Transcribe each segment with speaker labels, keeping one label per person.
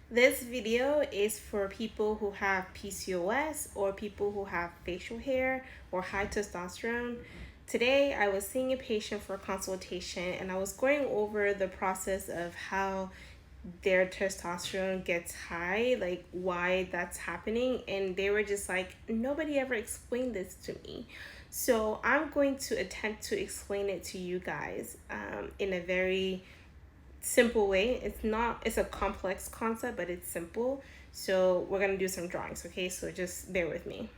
Speaker 1: This video is for people who have PCOS or people who have facial hair or high testosterone. Today, I was seeing a patient for a consultation and I was going over the process of how their testosterone gets high, like why that's happening. And they were just like, nobody ever explained this to me. So I'm going to attempt to explain it to you guys in a very simple way. It's a complex concept, but it's simple. So we're going to do some drawings, okay? So just bear with me.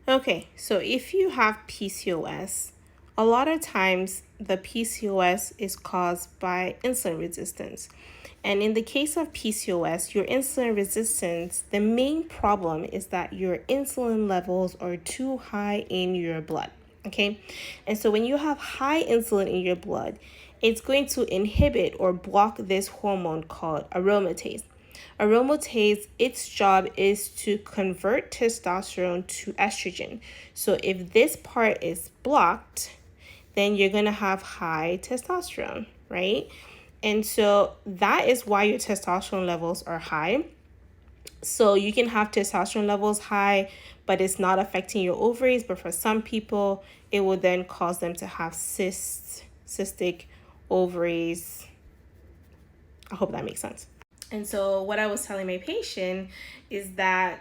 Speaker 1: Okay, so if you have PCOS, a lot of times the PCOS is caused by insulin resistance. And in the case of PCOS, your insulin resistance, the main problem is that your insulin levels are too high in your blood. Okay, and so when you have high insulin in your blood, it's going to inhibit or block this hormone called aromatase. Aromatase, its job is to convert testosterone to estrogen. So if this part is blocked, then you're going to have high testosterone, right? And so that is why your testosterone levels are high. So you can have testosterone levels high, but it's not affecting your ovaries. But for some people, it will then cause them to have cystic ovaries. I hope that makes sense. And so what I was telling my patient is that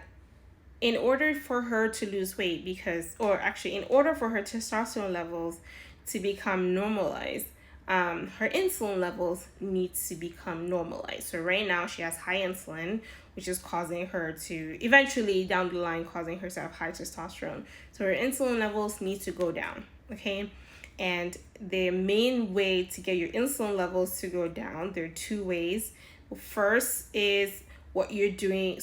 Speaker 1: in order for her to lose weight, in order for her testosterone levels to become normalized, her insulin levels needs to become normalized. So right now she has high insulin, which is causing her to eventually down the line causing her to have high testosterone. So her insulin levels need to go down, okay? And the main way to get your insulin levels to go down, there are two ways. First is what you're doing.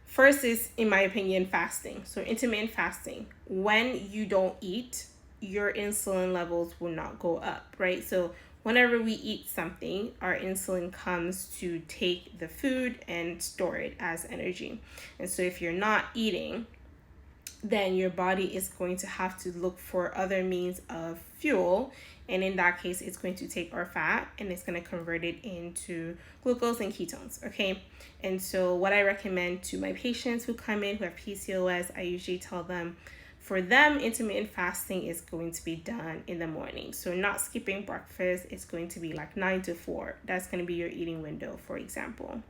Speaker 1: First is, in my opinion, fasting. So intermittent fasting. When you don't eat, your insulin levels will not go up, right? So whenever we eat something, our insulin comes to take the food and store it as energy. And so if you're not eating, then your body is going to have to look for other means of fuel. And in that case, it's going to take our fat and it's going to convert it into glucose and ketones, okay? And so what I recommend to my patients who come in who have PCOS, I usually tell them, for them, intermittent fasting is going to be done in the morning. So not skipping breakfast, it's going to be like 9 to 4. That's going to be your eating window, for example.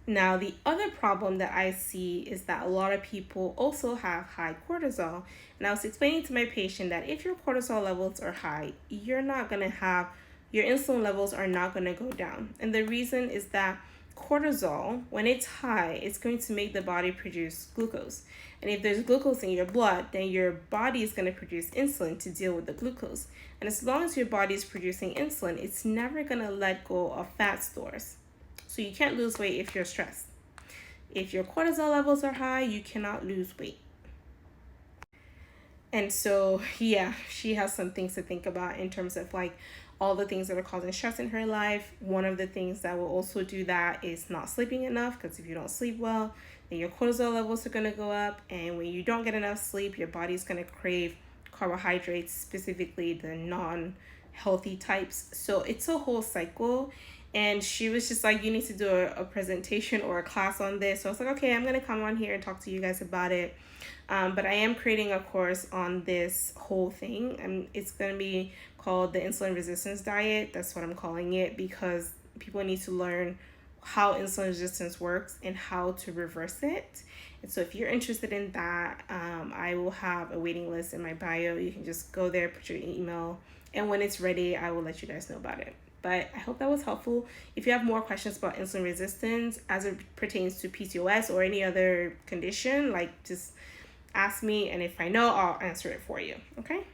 Speaker 1: Now, the other problem that I see is that a lot of people also have high cortisol. And I was explaining to my patient that if your cortisol levels are high, your insulin levels are not going to go down. And the reason is that cortisol, when it's high, it's going to make the body produce glucose. And if there's glucose in your blood, then your body is going to produce insulin to deal with the glucose. And as long as your body is producing insulin, it's never going to let go of fat stores. So you can't lose weight if you're stressed. If your cortisol levels are high, you cannot lose weight. And so, yeah, she has some things to think about in terms of like all the things that are causing stress in her life. One of the things that will also do that is not sleeping enough, because if you don't sleep well, then your cortisol levels are going to go up. And when you don't get enough sleep, your body's going to crave carbohydrates, specifically the non-healthy types. So it's a whole cycle. And she was just like, you need to do a presentation or a class on this. So I was like, okay, I'm going to come on here and talk to you guys about it. But I am creating a course on this whole thing. And it's going to be called the Insulin Resistance Diet. That's what I'm calling it, because people need to learn how insulin resistance works and how to reverse it. And so if you're interested in that, I will have a waiting list in my bio. You can just go there, put your email, and when it's ready, I will let you guys know about it. But I hope that was helpful. If you have more questions about insulin resistance as it pertains to PCOS or any other condition, like just ask me, and if I know, I'll answer it for you. Okay?